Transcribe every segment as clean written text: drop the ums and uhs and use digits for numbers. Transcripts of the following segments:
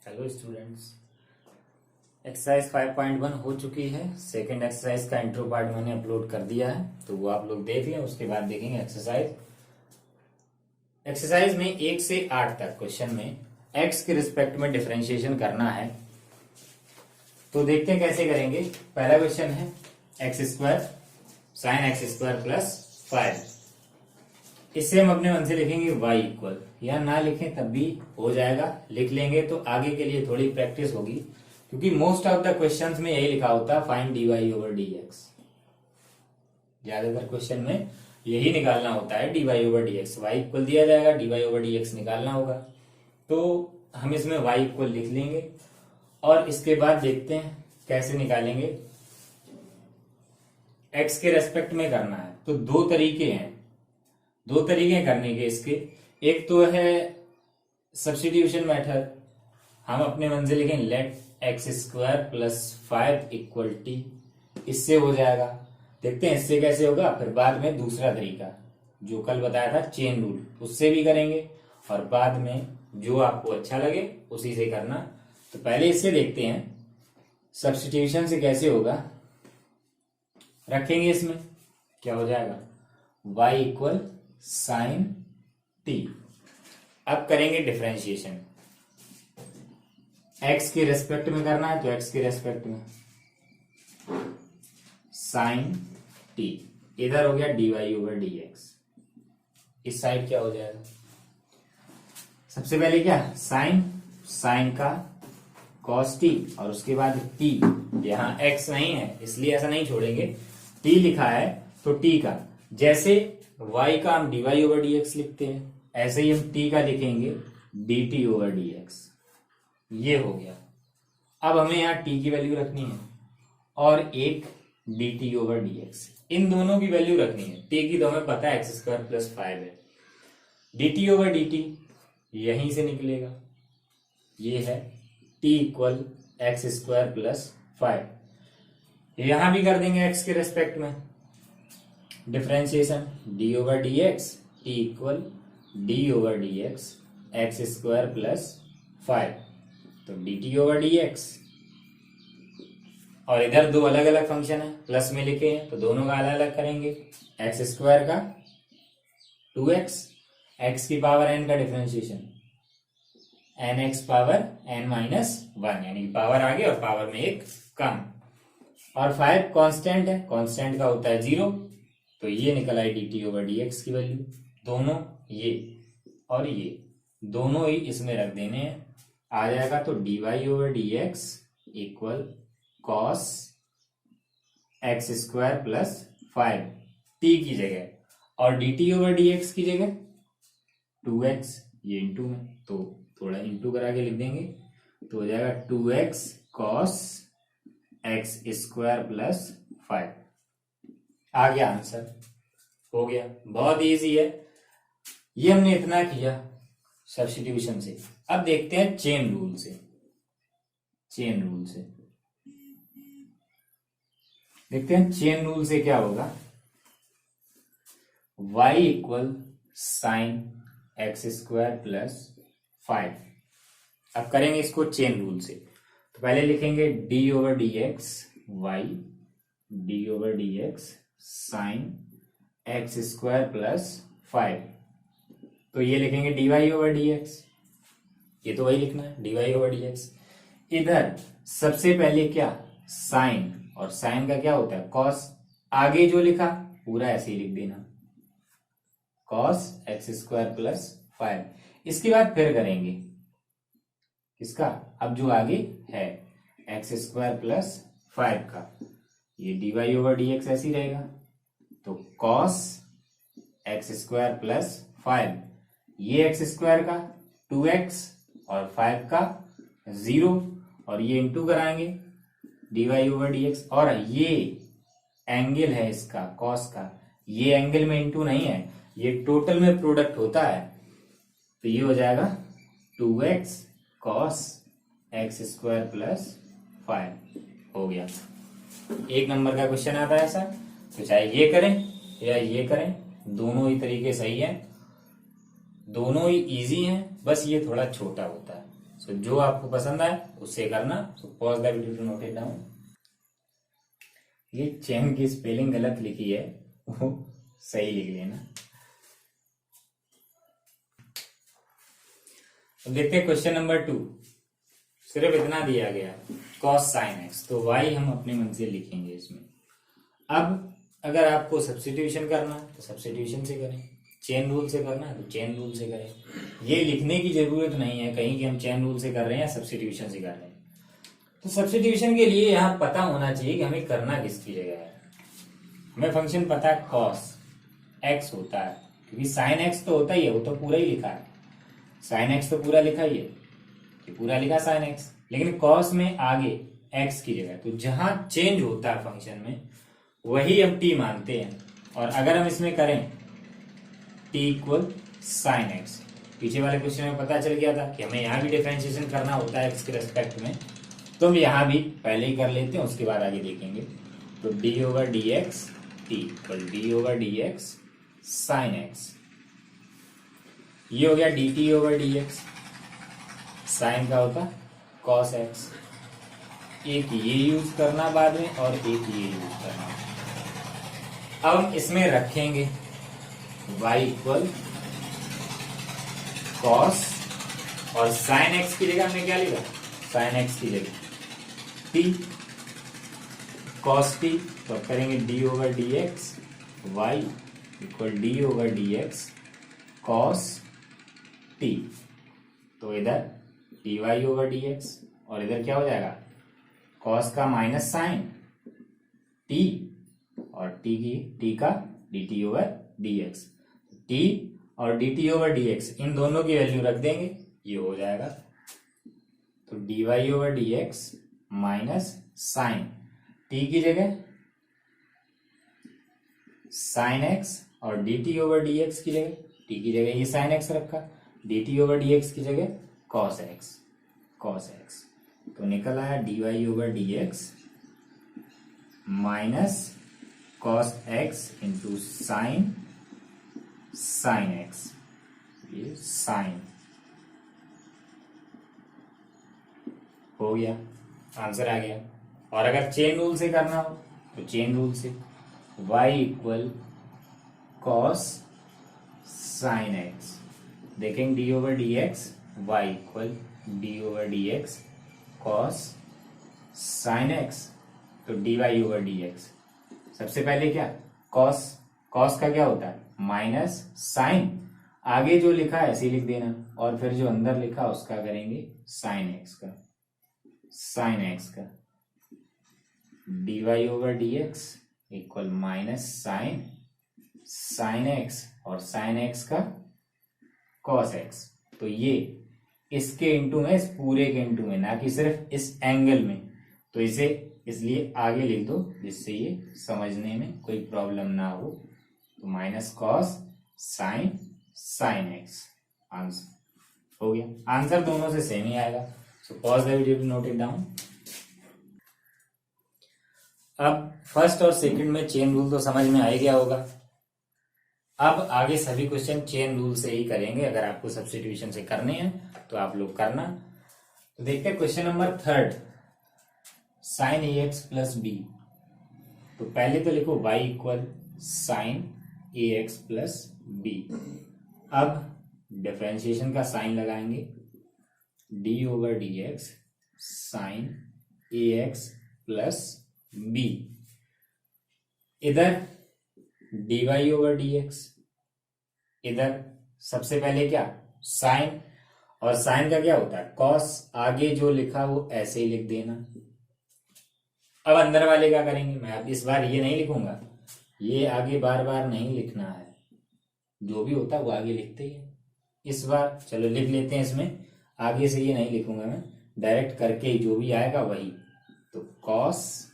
Hello students, exercise 5.1 हो चुकी है। सेकंड एक्सरसाइज का इंट्रो पार्ट मैंने अपलोड कर दिया है, तो वो आप लोग देख लें। उसके बाद देखेंगे एक्सरसाइज में 1 से 8 तक क्वेश्चन में एक्स के रिस्पेक्ट में डिफरेंशिएशन करना है। तो देखते हैं कैसे करेंगे। पहला क्वेश्चन है x square sine x square plus 5। इससे हम अपने मन से लिखेंगे y इक्वल, या ना लिखें तब भी हो जाएगा, लिख लेंगे तो आगे के लिए थोड़ी प्रैक्टिस होगी, क्योंकि मोस्ट ऑफ द क्वेश्चंस में यही लिखा होता है फाइंड dy ओवर dx। ज्यादातर क्वेश्चन में यही निकालना होता है dy over dx। y equal दिया जाएगा, dy ओवर dx निकालना होगा, तो हम इसमें y इक्वल लिख लेंगे और इसके बाद देखते हैं कैसे निकालेंगे। x के रेस्पेक्ट में करना है तो दो तरीके करने के इसके। एक तो है सब्स्टिट्यूशन मेथड, हम अपने मन से लिखें let x square plus 5 equal t, इससे हो जाएगा। देखते हैं इससे कैसे होगा। फिर बाद में दूसरा तरीका जो कल बताया था चेन रूल, उससे भी करेंगे, और बाद में जो आपको अच्छा लगे उसी से करना। तो पहले इससे देखते हैं सब्स्टिट्यूशन से कैसे होगा। रखेंगे इसमें क्या हो जाएगा y इक्वल साइन टी। अब करेंगे डिफरेंशिएशन। x के रेस्पेक्ट में करना है तो x के रेस्पेक्ट में साइन टी, इधर हो गया dy ओवर dx। इस साइड क्या हो जाएगा, सबसे पहले क्या साइन का cos t, और उसके बाद t। यहां x नहीं है इसलिए ऐसा नहीं छोड़ेंगे, t लिखा है तो t का, जैसे y का हम dy ओवर dx लिखते हैं ऐसे ही हम t का लिखेंगे dt ओवर dx। ये हो गया। अब हमें यहाँ t की वैल्यू रखनी है और एक dt ओवर dx, इन दोनों की वैल्यू रखनी है। t की तो हमें पता है एक्स स्क्वायर प्लस 5 है, dt ओवर dt यहीं से निकलेगा, ये है t equal x square plus 5। यहां भी कर देंगे x के रेस्पेक्ट में differentiation, d over dx t equal d over dx x square plus 5, तो dt ओवर dx। और इधर दो अलग अलग फंक्शन है, प्लस में लिखे हैं तो दोनों का अलग अलग करेंगे। एक्स स्क्वायर का 2x, x की पावर n का differentiation nx power n minus 1, यानी कि पावर आगे और पावर में एक कम। और 5 कांस्टेंट है, कांस्टेंट का होता है 0, तो ये निकल आई dt ओवर dx की वैल्यू। दोनों ये और ये दोनों ही इसमें रख देने हैं, आ जाएगा तो dy over dx equal cos x square plus 5 t की जगह, और dt ओवर dx की जगह 2x, ये इंटू में तो थोड़ा इंटू करा के लिख देंगे, तो हो जाएगा 2x cos x square plus 5। आ गया आंसर, हो गया। बहुत इजी है, ये हमने इतना किया सब्स्टिट्यूशन से। अब देखते हैं चेन रूल से। देखते हैं चेन रूल से क्या होगा। y equal sine x square plus 5। अब करेंगे इसको चेन रूल से, तो पहले लिखेंगे d over dx y, d over dx sine x square plus 5, तो ये लिखेंगे dy ओवर dx, ये तो वही लिखना है dy ओवर dx। इधर सबसे पहले क्या साइन, और साइन का क्या होता है cos, आगे जो लिखा पूरा ऐसे ही लिख देना cos एक्स स्क्वायर प्लस 5। इसके बाद फिर करेंगे इसका, अब जो आगे है एक्स स्क्वायर प्लस 5 का, ये dy ओवर dx ऐसे ही रहेगा, तो cos एक्स स्क्वायर प्लस 5, ये एक्स स्क्वायर का 2x और 5 का 0, और ये इंटू कराएंगे dy ओवर dx। और ये एंगल है इसका cos का, ये एंगल में इंटू नहीं है, ये टोटल में प्रोडक्ट होता है, तो ये हो जाएगा 2x cos x square plus 5। हो गया। एक नंबर का क्वेश्चन आता है ऐसा, तो चाहे ये करें या ये करें, दोनों ही तरीके सही है, दोनों ही इजी हैं, बस ये थोड़ा छोटा होता है। सो जो आपको पसंद आए उससे करना। So pause the video to note it down. ये चेन की स्पेलिंग गलत लिखी है, वो सही लिख लेना। तो देखते हैं क्वेश्चन नंबर 2। सिर्फ इतना दिया गया cos sin x, तो y हम अपने मन से लिखेंगे इसमें। अब अगर आपको सब्स्टिट्यूशन करना है तो सब्स्टिट्यूशन से करें, चेन रूल से करना है तो चेन रूल से करें। ये लिखने की जरूरत नहीं है कहीं कि हम चेन रूल से कर रहे हैं या सब्स्टिट्यूशन से कर रहे हैं। तो सब्स्टिट्यूशन के लिए यहाँ पता होना चाहिए कि हमें करना किसकी जगह है। हमें फंक्शन पता है cos x होता है, क्योंकि sin x तो होता ही है, वो तो पूरा ही लिखा है। sin x तो पूरा लिखा ही है, कि पूरा लिखा sin x, लेकिन cos में आगे x की जगह, तो जहां चेंज होता है फंक्शन में वही हम t मानते हैं। और अगर हम इसमें करें t इक्वल साइन एक्स, पीछे वाले क्वेश्चन में पता चल गया था कि हमें यहाँ भी डिफरेंशिएशन करना होता है x के रेस्पेक्ट में, तो हम यहाँ भी पहले ही कर लेते हैं, उसके बाद आगे देखेंगे। तो d over d x t equal d over d x sine x, ये हो गया dt over d x, sine का होता cos x, एक ये यूज करना बाद में और एक ये यूज करना। अब हम इसमें रखेंगे y इक्वल cos, और sin x की जगह हमने क्या लिखा, sin x की जगह t cos t, तो अब करेंगे d over d x y equal d over d x cos t, तो इधर dy ओवर डी एक्स, और इधर क्या हो जाएगा cos का माइनस साइन t, और t का dt ओवर dx, t और dt ओवर dx इन दोनों की वैल्यू रख देंगे, ये हो जाएगा। तो dy over dx minus sine t की जगह साइन x, और dt ओवर dx की जगह, t की जगह ये साइन x रखा, dt ओवर dx की जगह cos x, तो निकल आया dy over dx minus cos x into sine x, ये साइन हो गया, आंसर आ गया। और अगर चेन रूल से करना हो तो चेन रूल से y equal cos sine x, देखेंगे d over d x, y equal d over d x cos sine x, तो dy ओवर dx। सबसे पहले क्या cos का क्या होता है माइनस साइन, आगे जो लिखा है ऐसे लिख देना, और फिर जो अंदर लिखा उसका करेंगे साइन x का dy over dx equal minus sine x, और साइन x का cos x, तो ये इसके इंटू में, इस पूरे के इंटू में, ना कि सिर्फ इस एंगल में, तो इसे इसलिए आगे लिख दो जिससे ये समझने में कोई प्रॉब्लम ना हो। तो minus cos sine x, answer हो गया। आंसर दोनों से सेम ही आएगा। So pause the video to note it down. अब फर्स्ट और सेकंड में चेन रूल तो समझ में आ ही गया होगा। अब आगे सभी क्वेश्चन चेन रूल से ही करेंगे। अगर आपको सब्स्टिट्यूशन से करने हैं तो आप लोग करना। तो देखते हैं question number 3, sine a x plus b. तो पहले तो लिखो y equal sine a x plus b. अब डिफरेंशिएशन का साइन लगाएंगे, d over d x sine a x plus b. इधर dy ओवर डी एक्स, इधर सबसे पहले क्या साइन, और साइन का क्या होता है कॉस, आगे जो लिखा वो ऐसे ही लिख देना। अब अंदर वाले क्या करेंगे, मैं अब इस बार ये नहीं लिखूंगा, ये आगे बार बार नहीं लिखना है, जो भी होता है वो आगे लिखते ही है। इस बार चलो लिख लेते हैं, इसमें आगे से ये नहीं लिखूंगा मैं, डायरेक्ट करके ही जो भी आएगा वही। तो cos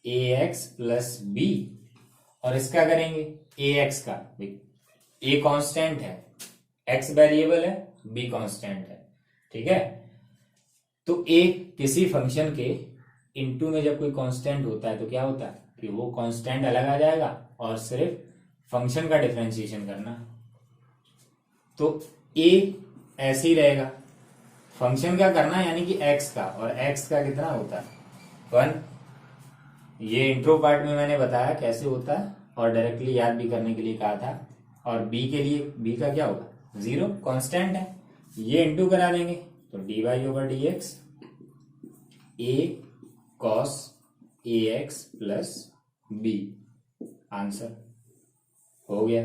A x plus B, और इसका करेंगे ए एक्स का, ए कांस्टेंट है, एक्स वेरिएबल है, बी कांस्टेंट है, ठीक है। तो ए किसी फंक्शन के इनटू में जब कोई कांस्टेंट होता है तो क्या होता है कि वो कांस्टेंट अलग आ जाएगा और सिर्फ फंक्शन का डिफरेंशिएशन करना। तो ए ऐसे ही रहेगा, फंक्शन का करना है यानी कि एक्स का, और एक्स का कितना होता है 1। ये इंट्रो पार्ट में मैंने बताया कैसे होता है और डायरेक्टली याद भी करने के लिए कहा था। और बी के लिए बी का क्या होगा 0, कांस्टेंट है, ये इंटू करा देंगे तो dy over d x A cos A x plus B, answer हो गया।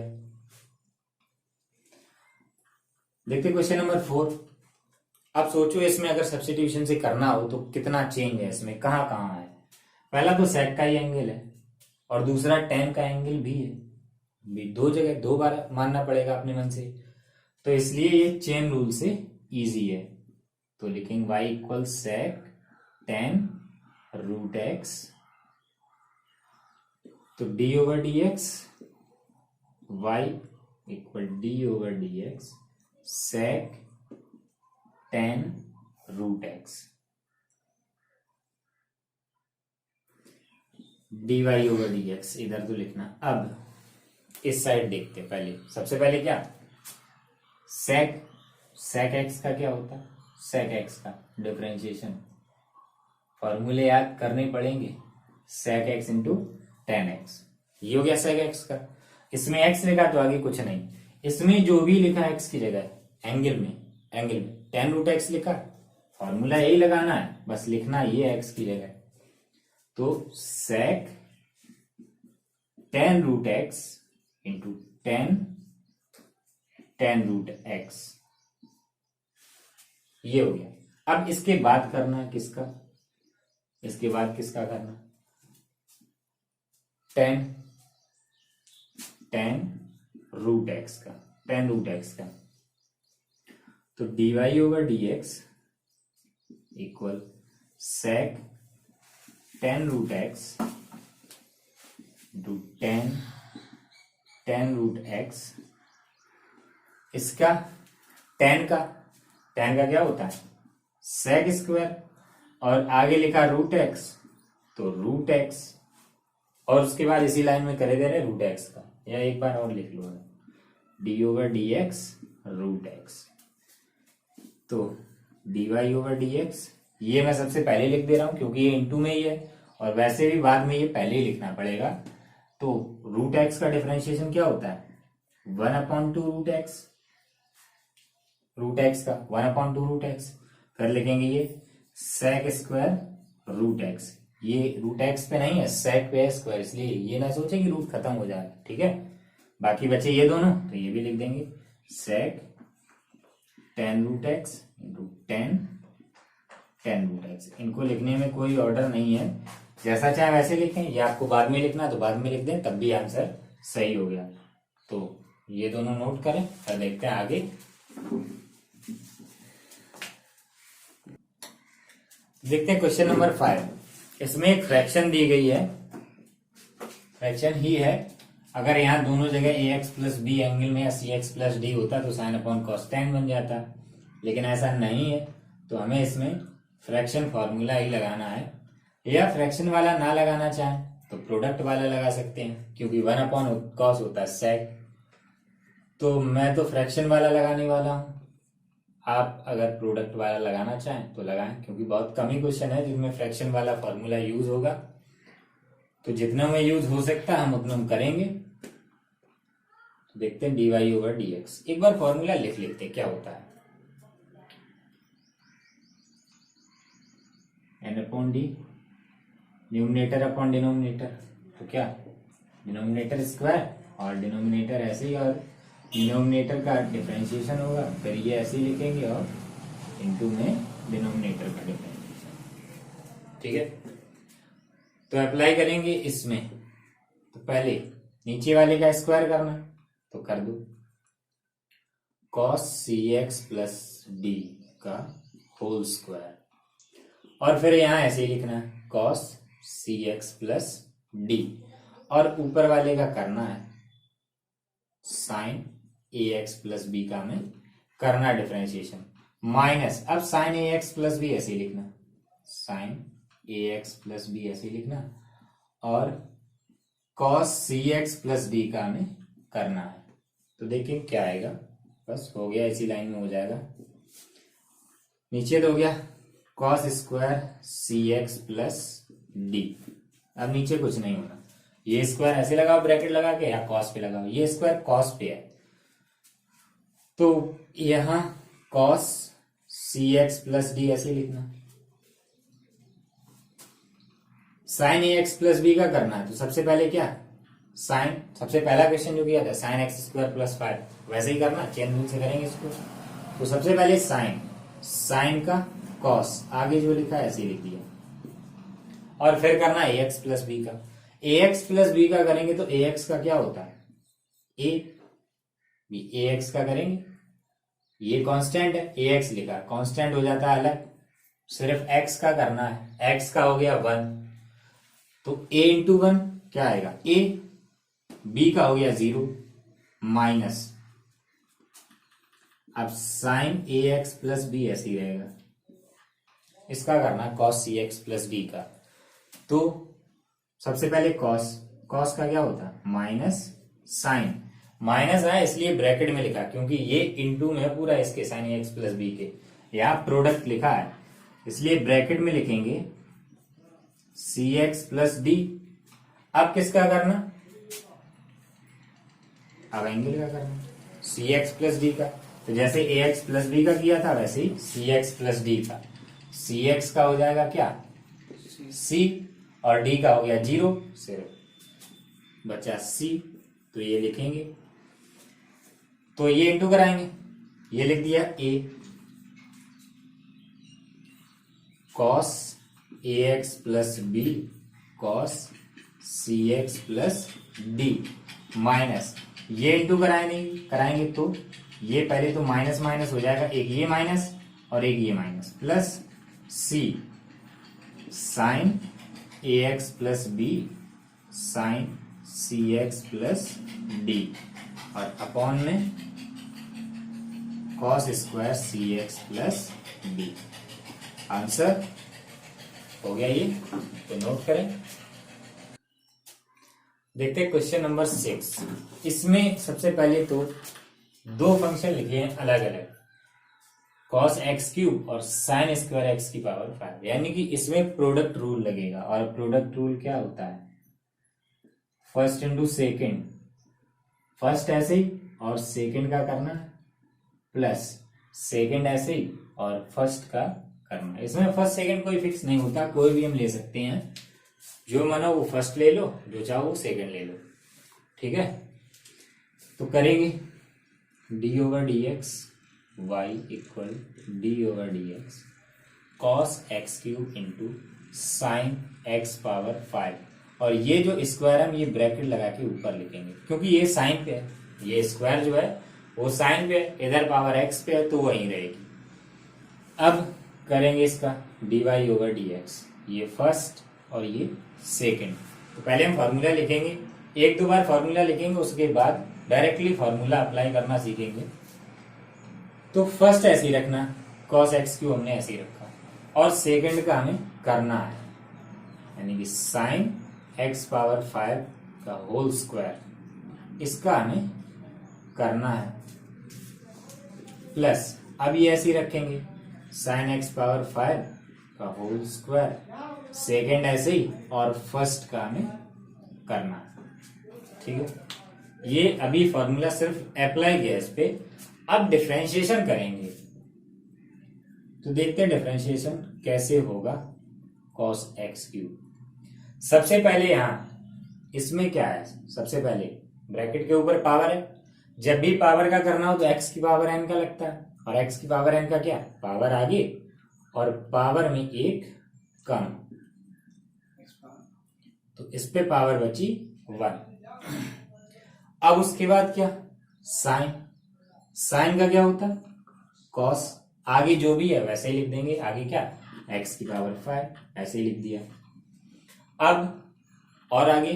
देखते क्वेश्चन नंबर 4। अब सोचो इसमें अगर सब्स्टिट्यूशन से करना हो तो कितना चेंज है इसमें, कहाँ कहाँ है। पहला तो सेक का ही एंगल है और दूसरा टेन का एंगल भी है, भी दो जगह दो बार मानना पड़ेगा अपने मन से, तो इसलिए ये चेन रूल से इजी है। तो लिखेंगे y equal sec tan root x, तो d over d x, y equal d over d x sec tan root x dy over d x, इधर तो लिखना। अब इस साइड देखते हैं। पहले सबसे पहले क्या सेक एक्स का क्या होता है, सेक एक्स का डिफरेंशिएशन फॉर्मूले याद करने पड़ेंगे, sec x into tan x, ये हो गया सेक एक्स का। इसमें एक्स लिखा तो आगे कुछ नहीं, इसमें जो भी लिखा एक्स की जगह एंगल में टेन रूट एक्स लिखा, फॉर्मूला यही लगाना है, बस लिखना ये एक्स की जगह। तो sec tan root x into tan root x, ये हो गया। अब इसके बाद करना है किसका, इसके बाद किसका करना, टेन रूट एक्स का, टेन रूट एक्स का। तो dy over d x equal sec tan root x into tan root x, इसका टेन का क्या होता है सेक स्क्वायर, और आगे लिखा रूट एक्स तो रूट एक्स, और उसके बाद इसी लाइन में करे दे रहे रूट एक्स का, या एक बार और लिख लो d over d x root x. तो dy ओवर डी एक्स ये मैं सबसे पहले लिख दे रहा हूं क्योंकि ये इंटू में ही है, और वैसे भी बाद में ये पहले ही लिखना पड़ेगा। तो रूट एक्स का डिफरेंशिएशन क्या होता है 1/2 रूट एक्स का 1/2 रूट एक्स। फिर लिखेंगे ये सेक स्क्वायर रूट एक्स, ये रूट एक्स पे नहीं है सेक पे है स्क्वायर, इसलिए ये ना सोचे कि रूट खत्म हो जाएगा, ठीक है। बाकी बचे ये दोनों, तो ये भी लिख देंगे sec tan root x into tan root x. इनको लिखने में कोई ऑर्डर नहीं है, जैसा चाहे वैसे लिखें, या आपको बाद में लिखना तो बाद में लिख दें, तब भी आंसर सही हो गया। तो ये दोनों नोट करें, फिर देखते हैं आगे। देखते हैं क्वेश्चन नंबर 5। इसमें एक फ्रैक्शन दी गई है, फ्रैक्शन ही है। अगर यहाँ दोनों जगह ए एक्स प्लस बी एंगल में या सी एक्स प्लस डी होता तो साइन अपॉन कॉस टेन बन जाता, लेकिन ऐसा नहीं है। तो हमें इसमें फ्रैक्शन फॉर्मूला ही लगाना है, या फ्रैक्शन वाला ना लगाना चाहें तो प्रोडक्ट वाला लगा सकते हैं, क्योंकि 1/cos होता है सेक। तो मैं तो फ्रैक्शन वाला लगाने वाला हूं, आप अगर प्रोडक्ट वाला लगाना चाहें तो लगाएं, क्योंकि बहुत कम ही क्वेश्चन है जिनमें फ्रैक्शन वाला फॉर्मूला यूज होगा। तो जितना में यूज हो सकता है हम उतना हम करेंगे। तो देखते हैं dy ओवर डी एक्स, एक बार फॉर्मूला लिख लेते हैं क्या होता है। n upon D, numerator upon denominator, तो क्या डिनोमिनेटर स्क्वायर और डिनोमिनेटर ऐसे ही, और डिनोमिनेटर का डिफरेंशिएशन होगा, फिर ये ऐसे ही लिखेंगे, और इनटू में डिनोमिनेटर का डिफरेंशिएशन, ठीक है। तो अप्लाई करेंगे इसमें। तो पहले नीचे वाले का स्क्वायर करना, तो कर दो cos cx प्लस डी का होल स्क्वायर, और फिर यहां ऐसे ही लिखना है cos cx प्लस डी, और ऊपर वाले का करना है sin ax प्लस बी का हमें करना डिफरेंशिएशन माइनस। अब sin ax प्लस बी ऐसे ही लिखना, sin ax प्लस बी ऐसे ही लिखना, और cos cx प्लस डी का हमें करना है। तो देखिए क्या आएगा, बस हो गया, इसी लाइन में हो जाएगा। नीचे तो हो गया कॉस स्क्वायर सी एक्स प्लस डी। अब नीचे कुछ नहीं होना, ये स्क्वायर ऐसे लगाओ ब्रैकेट लगा के या कॉस पे लगाओ, ये स्क्वायर कॉस पे है तो यहां कॉस सी एक्स प्लस डी ऐसे लिखना। Sign a x plus B का करना है तो सबसे पहले क्या, साइन, सबसे पहला क्वेश्चन जो किया था साइन एक्स स्क्वायर प्लस 5 वैसे ही करना, चेन रूल से करेंगे इसको। तो सबसे पहले साइन, साइन का कॉस आगे जो लिखा है ऐसे लिख दिया, और फिर करना ए एक्स प्लस बी का। ए एक्स प्लस बी का करेंगे तो ए एक्स का क्या होता है ए बी, ए एक्स का करेंगे, ये कांस्टेंट है, ए एक्स लिखा, कांस्टेंट हो जाता है अलग, सिर्फ एक्स का करना है, एक्स का हो गया 1 तो a इंटू 1 क्या आएगा a, b का हो गया 0 माइनस, अब sign a x plus B ऐसे ही रहेगा, इसका करना कॉस सी एक्स प्लस डी का। तो सबसे पहले कॉस, कॉस का क्या होता है माइनस साइन, माइनस है इसलिए ब्रैकेट में लिखा क्योंकि ये इंटू में है पूरा इसके sign a x plus B के, यहाँ प्रोडक्ट लिखा है इसलिए ब्रैकेट में लिखेंगे सी एक्स प्लस डी। अब किसका करना, अब एंगल का करना, सी एक्स प्लस डी का। तो जैसे ए एक्स प्लस बी का किया था वैसे ही सी एक्स प्लस डी का, सी एक्स का हो जाएगा क्या सी, और डी का हो गया 0, सिर्फ बचा सी, तो ये लिखेंगे, तो ये इंटू कराएंगे, ये लिख दिया ए cos A x plus B cos C x plus D minus, ये इंटू कराएंगे तो ये पहले तो माइनस माइनस हो जाएगा, एक ये माइनस और एक ये minus, plus C sign a x plus B sign C x plus D, और अपॉन में कॉस स्क्वायर सी एक्स प्लस डी। आंसर हो गया ये, तो नोट करें। देखते हैं क्वेश्चन नंबर 6। इसमें सबसे पहले तो दो फंक्शन लिखे हैं अलग अलग, कॉस एक्स क्यूब और साइन स्क्वायर एक्स की पावर 5, यानी कि इसमें प्रोडक्ट रूल लगेगा, और प्रोडक्ट रूल क्या होता है फर्स्ट इंटू सेकेंड, फर्स्ट ऐसे ही और सेकेंड का करना प्लस सेकेंड ऐसे ही और फर्स्ट का करना। इसमें फर्स्ट सेकेंड कोई फिक्स नहीं होता, कोई भी हम ले सकते हैं, जो मानो वो फर्स्ट ले लो, जो चाहो वो सेकेंड ले लो, ठीक है। तो करेंगे d over d x y equal d over d x cos x cube into sine x power 5, और ये जो स्क्वायर हम ये ब्रैकेट लगा के ऊपर लिखेंगे क्योंकि ये साइन पे है, ये स्क्वायर जो है वो साइन पे है, इधर पावर एक्स पे है तो वहीं रहेगी। अब करेंगे इसका d y over d x, ये फर्स्ट और ये सेकेंड। तो पहले हम फार्मूला लिखेंगे, एक दो बार फार्मूला लिखेंगे, उसके बाद डायरेक्टली फार्मूला अप्लाई करना सीखेंगे। तो फर्स्ट ऐसे ही रखना, कॉस एक्स क्यू हमने ऐसे ही रखा, और सेकेंड का हमें करना है, यानी कि साइन एक्स पावर 5 का होल स्क्वायर, इसका हमें करना है, प्लस अब ये ऐसे ही रखेंगे साइन एक्स पावर 5 का होल स्क्वायर, सेकेंड ऐसे ही और फर्स्ट का हमें करना है, ठीक है। ये अभी फॉर्मूला सिर्फ अप्लाई किया इस पे, अब डिफरेंशिएशन करेंगे। तो देखते हैं डिफरेंशिएशन कैसे होगा कॉस एक्स क्यूब। सबसे पहले यहां इसमें क्या है, सबसे पहले ब्रैकेट के ऊपर पावर है, जब भी पावर का करना हो तो एक्स की पावर एन का लगता है, और एक्स की पावर एन का क्या पावर आगे और पावर में एक कम, तो इस पे पावर बची 1। अब उसके बाद क्या साइन, साइन का क्या होता है कॉस, आगे जो भी है वैसे ही लिख देंगे, आगे क्या एक्स की पावर 5 ऐसे ही लिख दिया। अब और आगे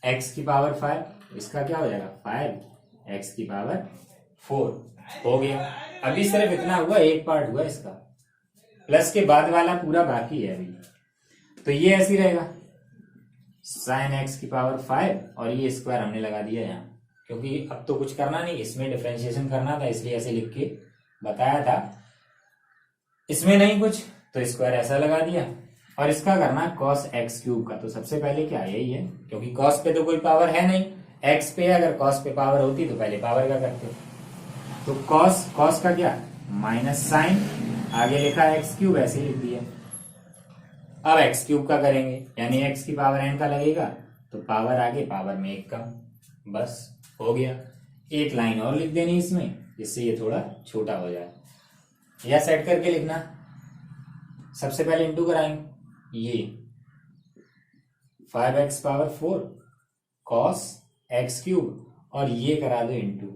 एक्स की पावर 5, इसका क्या हो जाएगा 5 एक्स की पावर 4 हो गया। अभी सिर्फ इतना हुआ, एक पार्ट हुआ इसका, प्लस के बाद वाला पूरा बाकी है अभी। तो ये ऐसे ही रहेगा साइन एक्स की पावर 5, और ये स्क्वायर हमने लगा दिया यहाँ, क्योंकि अब तो कुछ करना नहीं, इसमें डिफरेंशिएशन करना था इसलिए ऐसे लिख के बताया था। इसमें नहीं कुछ तो स्क्वायर ऐसा लगा दिया, और इसका करना है कॉस एक्स क्यूब का। तो सबसे पहले क्या यही है, क्योंकि कॉस पे तो कोई पावर है नहीं, एक्स पे अगर कॉस पे पावर होती तो पहले पावर का करते। तो कॉस कॉस का क्या माइनस साइन, आगे लिखा एक्स क्यूब ऐसे ही लिख दिया। अब एक्स क्यूब का करेंगे, यानी एक्स की पावर एन का लगेगा, तो पावर आगे पावर में एक कम, बस हो गया। एक लाइन और लिख देनी इसमें, जिससे ये थोड़ा छोटा हो जाए, या सेट करके लिखना। सबसे पहले इंटू कराएंगे, ये 5x power 4 cos x cube, और ये करा दो into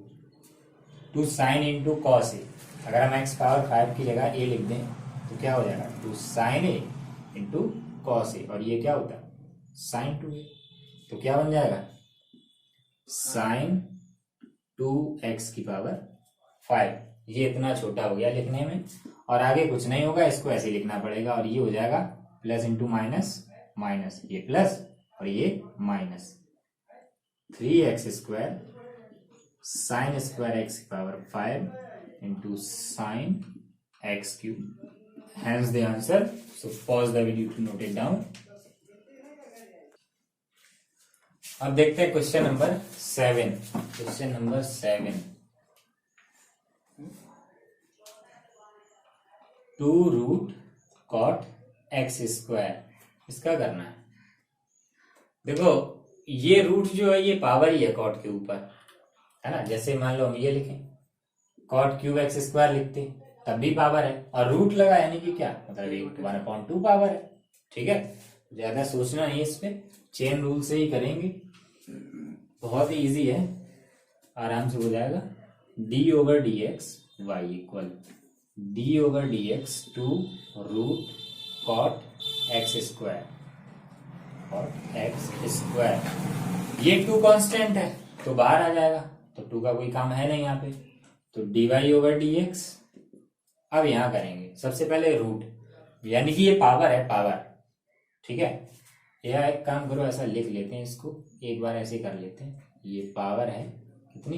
2 sine into cos A. अगर हम x पावर 5 की जगह a लिख दें तो क्या हो जाएगा 2 sign A into cos A, और ये क्या होता है साइन 2a। तो क्या बन जाएगा साइन 2x की पावर 5। ये इतना छोटा हो गया लिखने में, और आगे कुछ नहीं होगा, इसको ऐसे लिखना पड़ेगा, और ये हो जाएगा प्लस इंटू माइनस माइनस, ये प्लस और ये minus, 3x square sine square x की power 5 into sine x cube, hence the answer. So pause the video to note it down. अब देखते हैं question number 7। Question number 7, 2 root cot x square, इसका करना है। देखो ये रूट जो है ये पावर ही है कॉट के ऊपर, है ना। जैसे मान लो हम ये लिखें कॉट क्यूब एक्स स्क्वायर लिखते तब भी पावर है, और रूट लगा यानी कि क्या मतलब 1/2 पावर है। ठीक है, ज्यादा सोचना नहीं इस पे, चेन रूल से ही करेंगे, बहुत ही इजी है, आराम से हो जाएगा। D over d x y equal d over d x 2 root cot x square, cot x square. ये 2 कांस्टेंट है तो बाहर आ जाएगा, तो 2 का कोई काम है नहीं यहाँ पे, तो d y over d x. अब यहां करेंगे सबसे पहले रूट, यानी कि ये पावर है पावर। ठीक है, यह एक काम करो ऐसा लिख लेते हैं इसको, एक बार ऐसे कर लेते हैं, ये पावर है कितनी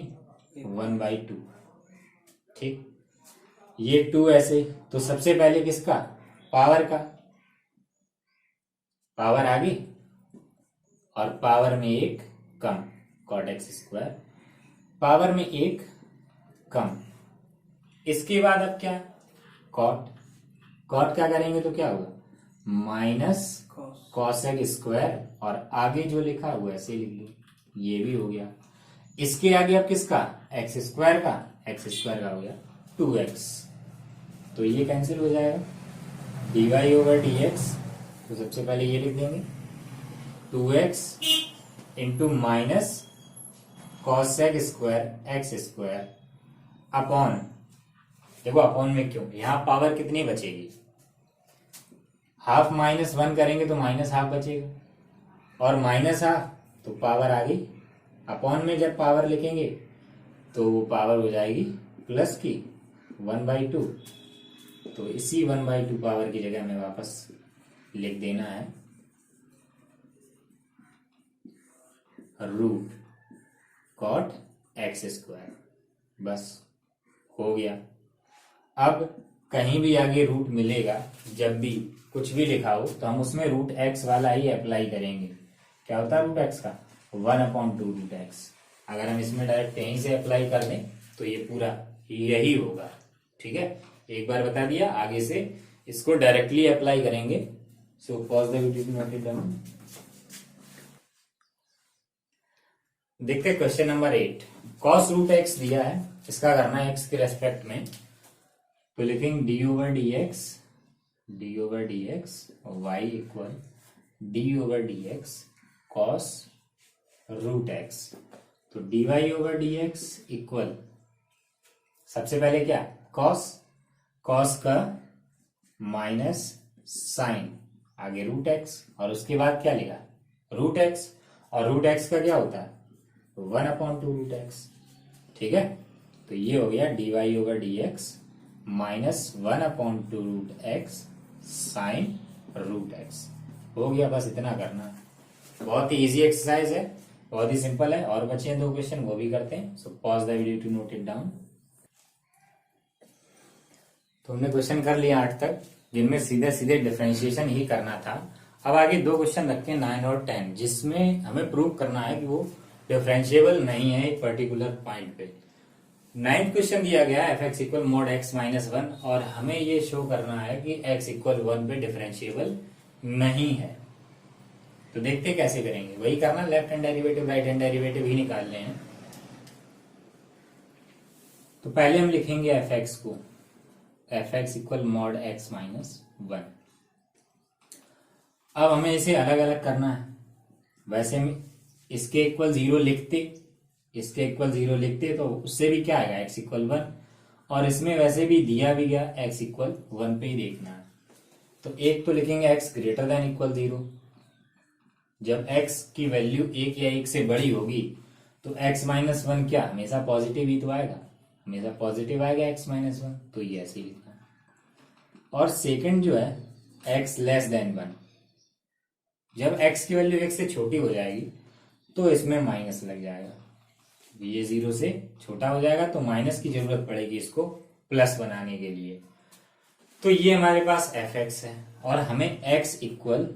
1/2। ठीक, ये 2 ऐसे, तो सबसे पहले किसका पावर का, पावर आगे और पावर में एक कम, कॉट एक्स स्क्वायर पावर में एक कम। इसके बाद अब क्या कॉट, कॉट क्या करेंगे तो क्या होगा माइनस कॉसेक स्क्वायर, और आगे जो लिखा हुआ ऐसे लिख दो, ये भी हो गया। इसके आगे अब किसका एक्स स्क्वायर का, एक्स स्क्वायर का हो गया 2x, तो ये कैंसिल हो जाएगा। D y over d x, तो सबसे पहले ये लिख देंगे 2x into minus cosec square x square upon, देखो अपॉन में क्यों, यहां पावर कितनी बचेगी, हाफ माइनस 1 करेंगे तो माइनस हाफ बचेगा, और माइनस हाफ तो पावर आ गई, अपॉन में जब पावर लिखेंगे तो वो पावर हो जाएगी प्लस की 1/2। तो इसी 1/2 पावर की जगह में वापस लिख देना है रूट कॉट एक्स स्क्वायर, बस हो गया। अब कहीं भी आगे रूट मिलेगा, जब भी कुछ भी लिखा हो तो हम उसमें रूट एक्स वाला ही अप्लाई करेंगे। क्या होता है रूट एक्स का 1/2 रूट एक्स। अगर हम इसमें डायरेक्ट यहीं से अप्लाई कर दें तो ये पूरा यही होगा। ठीक है, एक बार बता दिया, आगे से इसको डायरेक्टली अप्लाई करेंगे। So pause the video, note it down. देखते हैं question number 8। Cos root x दिया है, इसका करना है एक्स के रेस्पेक्ट में, तो लिखेंगे d over d x y equal d over d x cos root x. तो d y over d x equal, सबसे पहले क्या कॉस, कॉस का माइनस साइन, आगे रूट एक्स, और उसके बाद क्या लिखा रूट एक्स, और रूट एक्स का क्या होता है 1/2 रूट एक्स। ठीक है, तो ये हो गया d y over d x minus 1/2 root x sine root x, हो गया। बस इतना करना है, बहुत ही इजी एक्सरसाइज है, बहुत ही सिंपल है। और बचे हैं 2 क्वेश्चन, वो भी करते हैं। So pause the video to note it down. तुमने क्वेश्चन कर लिया 8 तक, जिनमें सीधे सीधे डिफरेंशिएशन ही करना था। अब आगे 2 क्वेश्चन रखते हैं 9 और 10, जिसमें हमें प्रूव करना है कि वो डिफरेंशिएबल नहीं है एक पर्टिकुलर पॉइंट पे। 9th क्वेश्चन दिया गया है f(x equal mod x minus 1) और हमें ये शो करना है कि x इक्वल 1 पे डिफरेंशिएबल नहीं है। तो देखते कैसे करेंगे, वही करना, left hand derivative right hand derivative ही निकालने हैं। तो पहले हम लिखेंगे f(x) को, f(x equal mod x minus 1). अब हमें इसे अलग अलग करना है। वैसे में इसके इक्वल 0 लिखते, इसके इक्वल 0 लिखते तो उससे भी क्या आएगा, x इक्वल 1, और इसमें वैसे भी दिया भी गया x इक्वल 1 पे ही देखना है। तो एक तो लिखेंगे x ग्रेटर देन इक्वल 0। जब x की वैल्यू 1 या 1 से बड़ी होगी तो x माइनस 1 क्या हमेशा पॉजिटिव ही तो आएगा, हमेशा पॉजिटिव आएगा x माइनस 1, तो ये ऐसे ही लिखना है। और सेकंड जो है x लेस देन 1, जब x की वैल्यू 1 से छोटी हो जाएगी तो इसमें माइनस लग जाएगा, ये 0 से छोटा हो जाएगा तो माइनस की जरूरत पड़ेगी इसको प्लस बनाने के लिए। तो ये हमारे पास f(x) है और हमें x इक्वल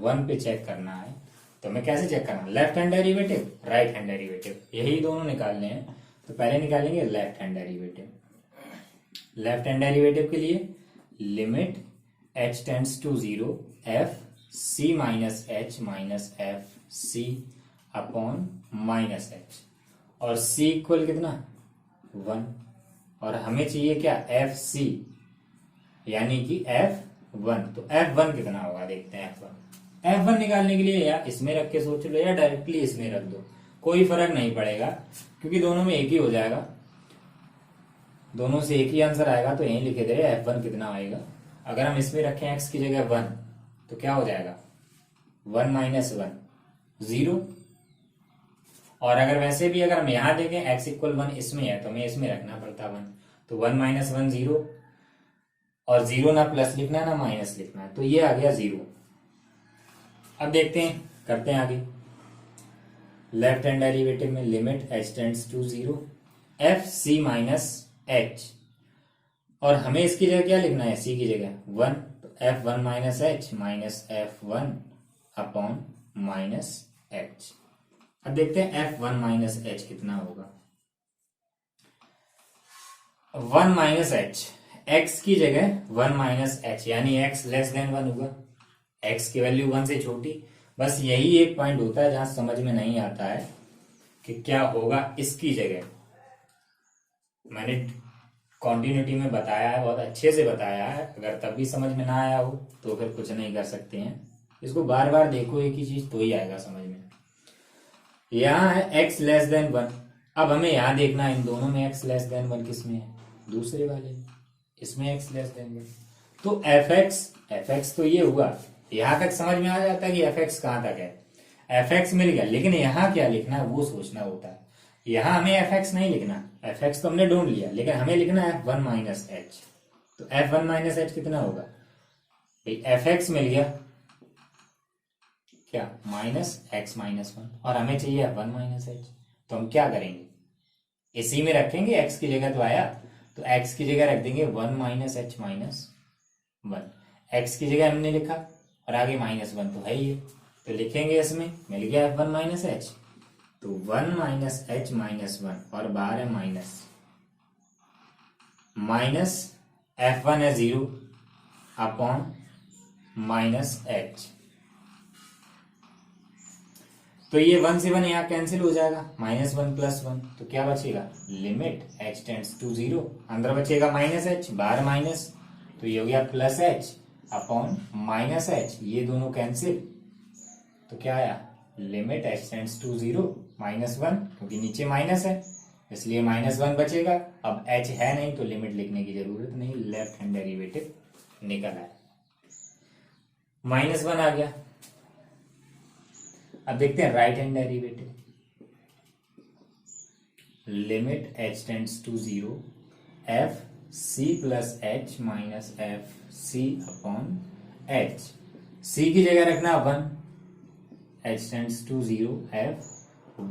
1 पे चेक करना है। तो हमें कैसे चेक करना है, left hand derivative right hand derivative, यही दोनों निकालने हैं। तो पहले निकालेंगे left hand derivative. Left hand derivative के लिए limit h tends to 0 f c minus h minus f c upon minus h, और c इक्वल कितना 1, और हमें चाहिए क्या एफ सी यानी कि f1। तो f1 कितना होगा देखते हैं। f1 निकालने के लिए या इसमें रख के सोच लो या डायरेक्टली इसमें रख दो, कोई फर्क नहीं पड़ेगा क्योंकि दोनों में एक ही हो जाएगा, दोनों से एक ही आंसर आएगा। तो यही लिखे दे f1 कितना आएगा। अगर हम इसमें रखें x की जगह 1 तो क्या हो जाएगा 1 माइनस 1 0, और अगर वैसे भी अगर हम यहां देखें x इक्वल 1 इसमें है तो हमें इसमें रखना पड़ता 1, तो 1 माइनस 1 0, और 0 ना प्लस लिखना है ना माइनस लिखना है, तो ये आ गया 0। अब देखते हैं, करते हैं आगे। लेफ्ट हैंड डेरिवेटिव में limit h tends to 0 f c minus h, और हमें इसकी जगह क्या लिखना है, c की जगह 1, तो f1 minus h minus f1 upon minus h। अब देखते हैं f1 माइनस h कितना होगा। 1 माइनस h, x की जगह 1 माइनस h यानी x लेस देन 1 होगा, x की वैल्यू 1 से छोटी। बस यही एक पॉइंट होता है जहां समझ में नहीं आता है कि क्या होगा इसकी जगह। मैंने कॉन्टिन्यूटी में बताया है, बहुत अच्छे से बताया है, अगर तब भी समझ में ना आया हो तो फिर कुछ नहीं कर सकते हैं, इसको बार बार देखो एक ही चीज तो ही आएगा समझ में। यहाँ है x लेस देन 1, अब हमें यहाँ देखना है इन दोनों में x लेस देन 1 किस में है, दूसरे वाले में, इसमें x लेस देन 1। तो fx तो ये हुआ, यहाँ तक समझ में आ जाता है कि fx कहाँ तक है, fx मिल गया, लेकिन यहाँ क्या लिखना है वो सोचना होता है। यहाँ हमें fx नहीं लिखना, fx तो हमने ढूंढ लिया, लेकिन हमें लिखना है f1 माइनस h। तो f1 माइनस h कितना होगा भाई, fx मिल गया क्या माइनस x माइनस 1, और हमें चाहिए f1 माइनस h। तो हम क्या करेंगे, इसी में रखेंगे, x की जगह तो आया तो x की जगह रख देंगे 1 माइनस h माइनस 1, x की जगह हमने लिखा और आगे माइनस 1 तो है ही है, तो लिखेंगे इसमें, मिल गया f1 माइनस h, तो 1 माइनस h माइनस 1 और बाहर है माइनस, माइनस f1 है 0 अपॉन माइनस h। तो ये 1 से 1 यहाँ कैंसिल हो जाएगा, माइनस 1 प्लस 1, तो क्या बचेगा, लिमिट h टेंड्स टू 0, अंदर बचेगा माइनस h बाहर माइनस, तो ये हो गया plus h upon minus h, ये दोनों कैंसिल, तो क्या आया limit h tends to 0 minus 1, क्योंकि नीचे माइनस है इसलिए माइनस 1 बचेगा। अब h है नहीं तो लिमिट लिखने की जरूरत नहीं, लेफ्ट हैंड डेरिवेटिव निकल आया, माइनस 1 आ गया। अब देखते हैं right hand derivative, limit h tends to 0 f c plus h minus f c upon h, c की जगह रखना 1, h tends to 0 f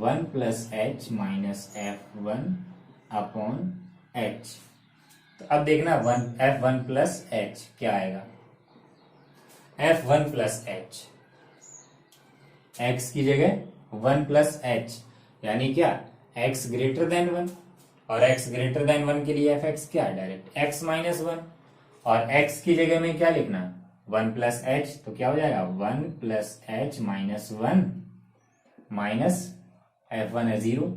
1 plus h minus f1 upon h, तो अब देखना F1 प्लस एच क्या आएगा। F1 प्लस एच, एक्स की जगह 1 प्लस एच, यानी क्या x ग्रेटर देन 1, और x ग्रेटर देन 1 के लिए fx क्या है, डायरेक्ट x माइनस 1, और x की जगह में क्या लिखना 1 प्लस एच, तो क्या हो जाएगा 1 plus H minus 1 minus F1 है 0,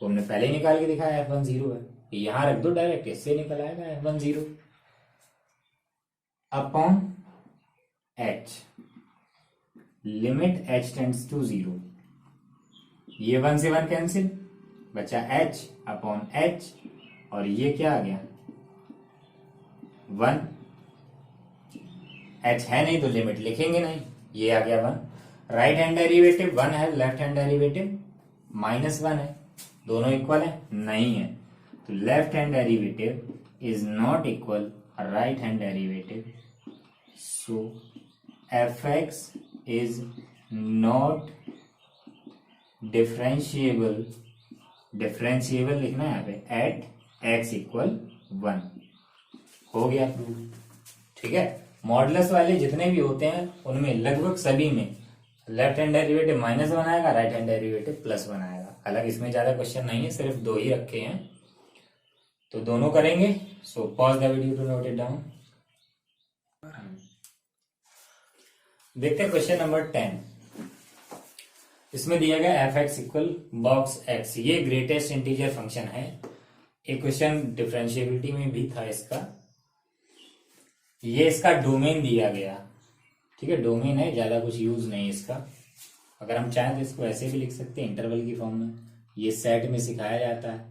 तो हमने पहले ही निकाल के दिखाया F1 0 है, यहां रख दो डायरेक्ट, इससे निकल आएगा F1 0 upon h, limit h tends to 0, ये 1 से 1 कैंसिल, बचा h अपॉन h, और ये क्या आ गया 1, h है नहीं तो लिमिट लिखेंगे नहीं, ये आ गया 1, राइट हैंड डेरिवेटिव 1 है, लेफ्ट हैंड डेरिवेटिव -1 है, दोनों इक्वल है, नहीं है, तो left hand derivative is not equal right hand derivative, so fx is not differentiable, differentiable लिखना है यहाँ पे एट x इक्वल 1, हो गया प्रूफ। ठीक है, मॉडुलस वाले जितने भी होते हैं उनमें लगभग सभी में लेफ्ट हैंड डेरिवेटिव -1 आएगा, राइट हैंड डेरिवेटिव +1 आएगा। हालांकि इसमें ज्यादा क्वेश्चन नहीं है, सिर्फ 2 ही रखे हैं, तो दोनों करेंगे। So pause the video to note it down. देखते हैं क्वेश्चन नंबर 10। इसमें दिया गया fx इक्वल बॉक्स x, ये ग्रेटेस्ट इंटीजर फंक्शन है। एक क्वेश्चन डिफरेंशिएबिलिटी में भी था इसका, ये इसका डोमेन दिया गया। ठीक है, डोमेन है, ज्यादा कुछ यूज नहीं इसका। अगर हम चाहें तो इसको ऐसे भी लिख सकते हैं इंटरवल की फॉर्म में, ये सेट में सिखाया जाता है।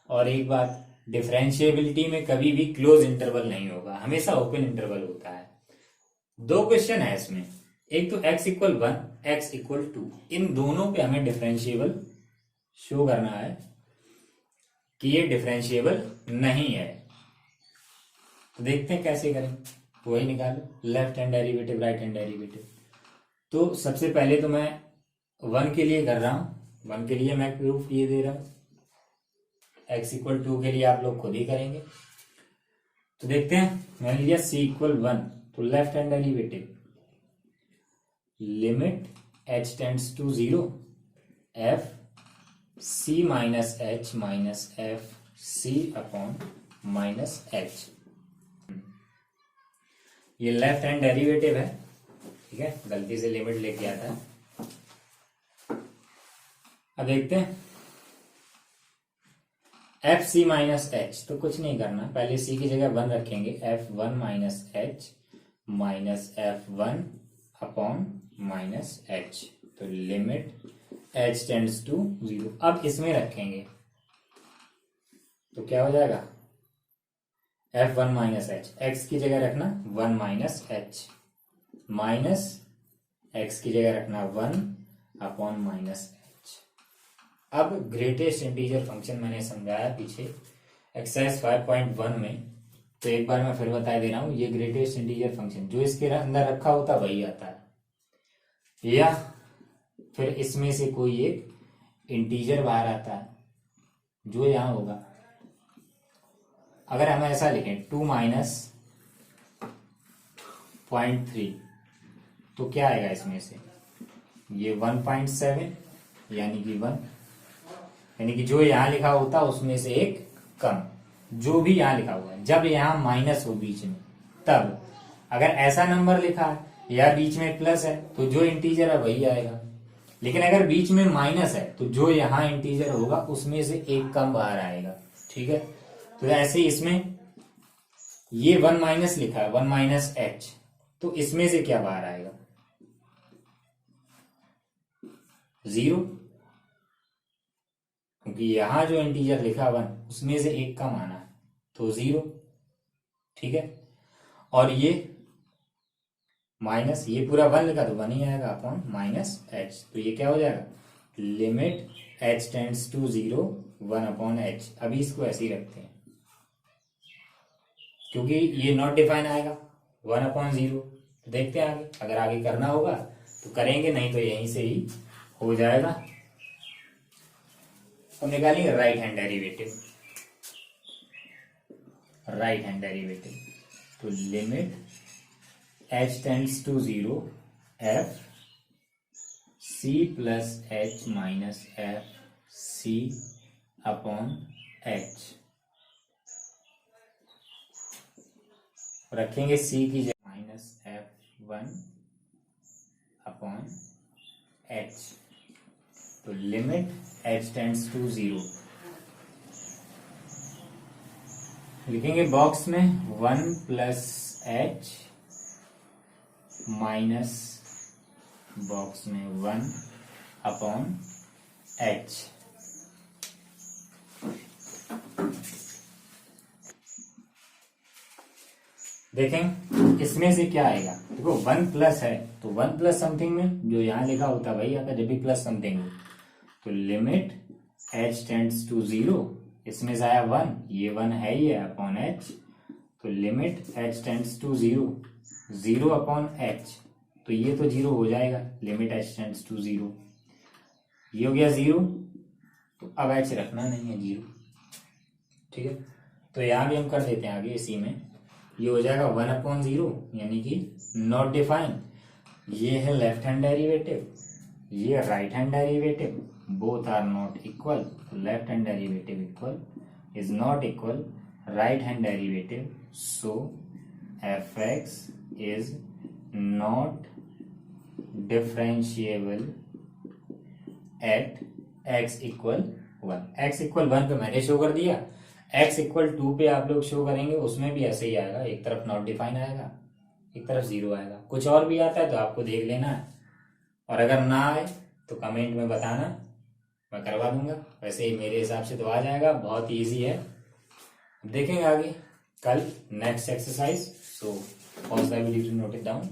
और एक बात, डिफरेंशिएबिलिटी में कभी भी क्लोज इंटरवल नहीं होगा, हमेशा ओपन इंटरवल होता है। 2 क्वेश्चन है इसमें, एक तो x इक्वल 1, x इक्वल 2, इन दोनों पे हमें डिफरेंशिएबल शो करना है कि ये डिफरेंशिएबल नहीं है। तो देखते हैं कैसे करें, वही निकालो, left hand derivative right hand derivative. तो सबसे पहले तो मैं 1 के लिए कर रहा हूं, 1 के लिए मैं प्रूफ ये दे रहा हूं, x इक्वल 2 के लिए आप लोग खुद ही करेंगे। तो देखते हैं, मैंने लिया c इक्वल 1, तो left hand derivative limit h tends to 0 f c minus h minus f c upon minus h, ये लेफ्ट हैंड डेरिवेटिव है। ठीक है, गलती से लिमिट लिख गया था। अब देखते हैं एफ सी माइनस एच, तो कुछ नहीं करना, पहले c की जगह 1 रखेंगे, f1 minus H minus f1 upon minus h, तो लिमिट h टेंड्स टू 0। अब इसमें रखेंगे तो क्या हो जाएगा f1 माइनस एच, x की जगह रखना 1 माइनस एच, माइनस x की जगह रखना 1 अपॉन माइनस एच। अब ग्रेटेस्ट इंटीजर फंक्शन मैंने समझाया पीछे एक्सरसाइज 5.1 में, तो एक बार मैं फिर बता दे रहा हूं, ये ग्रेटेस्ट इंटीजर फंक्शन जो इसके अंदर रखा होता वही आता है, या फिर इसमें से कोई एक इंटीजर बाहर आता है जो यहां होगा। अगर हम ऐसा लिखें 2 माइनस 0.3, तो क्या आएगा इसमें से, ये 1.7 यानी कि 1, यानी कि जो यहां लिखा होता उसमें से एक कम, जो भी यहां लिखा हुआ है। जब यहां माइनस हो बीच में, तब अगर ऐसा नंबर लिखा है या बीच में प्लस है तो जो इंटीजर है वही आएगा, लेकिन अगर बीच में माइनस है तो जो यहां इंटीजर होगा उसमें से एक कम बाहर आएगा। ठीक है, तो ऐसे इसमें ये 1 माइनस लिखा है, 1 माइनस एच, तो इसमें से क्या बाहर आएगा 0, क्योंकि यहां जो इंटीजर लिखा 1 उसमें से एक कम आना है, तो 0। ठीक है, और ये माइनस, ये पूरा 1 लिखा तो 1 ही आएगा अपॉन माइनस एच, तो ये क्या हो जाएगा limit h tends to 0 1 upon h. अभी इसको ऐसे ही रखते हैं क्योंकि ये नॉट डिफाइन आएगा 1 अपॉन 0। तो देखते हैं आगे, अगर आगे करना होगा तो करेंगे, नहीं तो यहीं से ही हो जाएगा। अब निकालेंगे right hand derivative. Right hand derivative. तो limit h tends to 0 f c plus h minus f c upon h। रखेंगे c की जगह माइनस f1 अपॉन h। तो लिमिट h टेंड्स टू 0, लिखेंगे बॉक्स में 1 प्लस h माइनस बॉक्स में 1 upon h। देखें इसमें से क्या आएगा, देखो 1 प्लस है तो 1 प्लस समथिंग में जो यहाँ लिखा होता है वही आता जब भी प्लस समथिंग हो। तो लिमिट h टेंड्स टू 0, इसमें से आया 1, ये 1 है ही है अपॉन h। तो limit h tends to 0, 0 upon h, तो ये तो 0 हो जाएगा, लिमिट h टेंड्स टू 0, ये हो गया 0। तो अब h रखना नहीं है 0, ठीक है। तो यहाँ भी हम कर देते हैं आगे इसी में, ये हो जाएगा 1 अपॉन 0 यानी कि नॉट डिफाइंड। ये है लेफ्ट हैंड डेरिवेटिव, ये right hand derivative, both are not equal. Left hand derivative equal is not equal right hand derivative, so fx is not differentiable at x equal 1। x equal 1 पे मैंने show कर दिया, x equal 2 पे आप लोग show करेंगे, उसमें भी ऐसे ही आएगा, एक तरफ नॉट डिफाइन आएगा, एक तरफ 0 आएगा। कुछ और भी आता है तो आपको देख लेना है, और अगर ना आए तो कमेंट में बताना, मैं करवा दूंगा। वैसे ही मेरे हिसाब से तो आ जाएगा, बहुत ईजी है। देखेंगे आगे कल next exercise. So pause the video to note it down.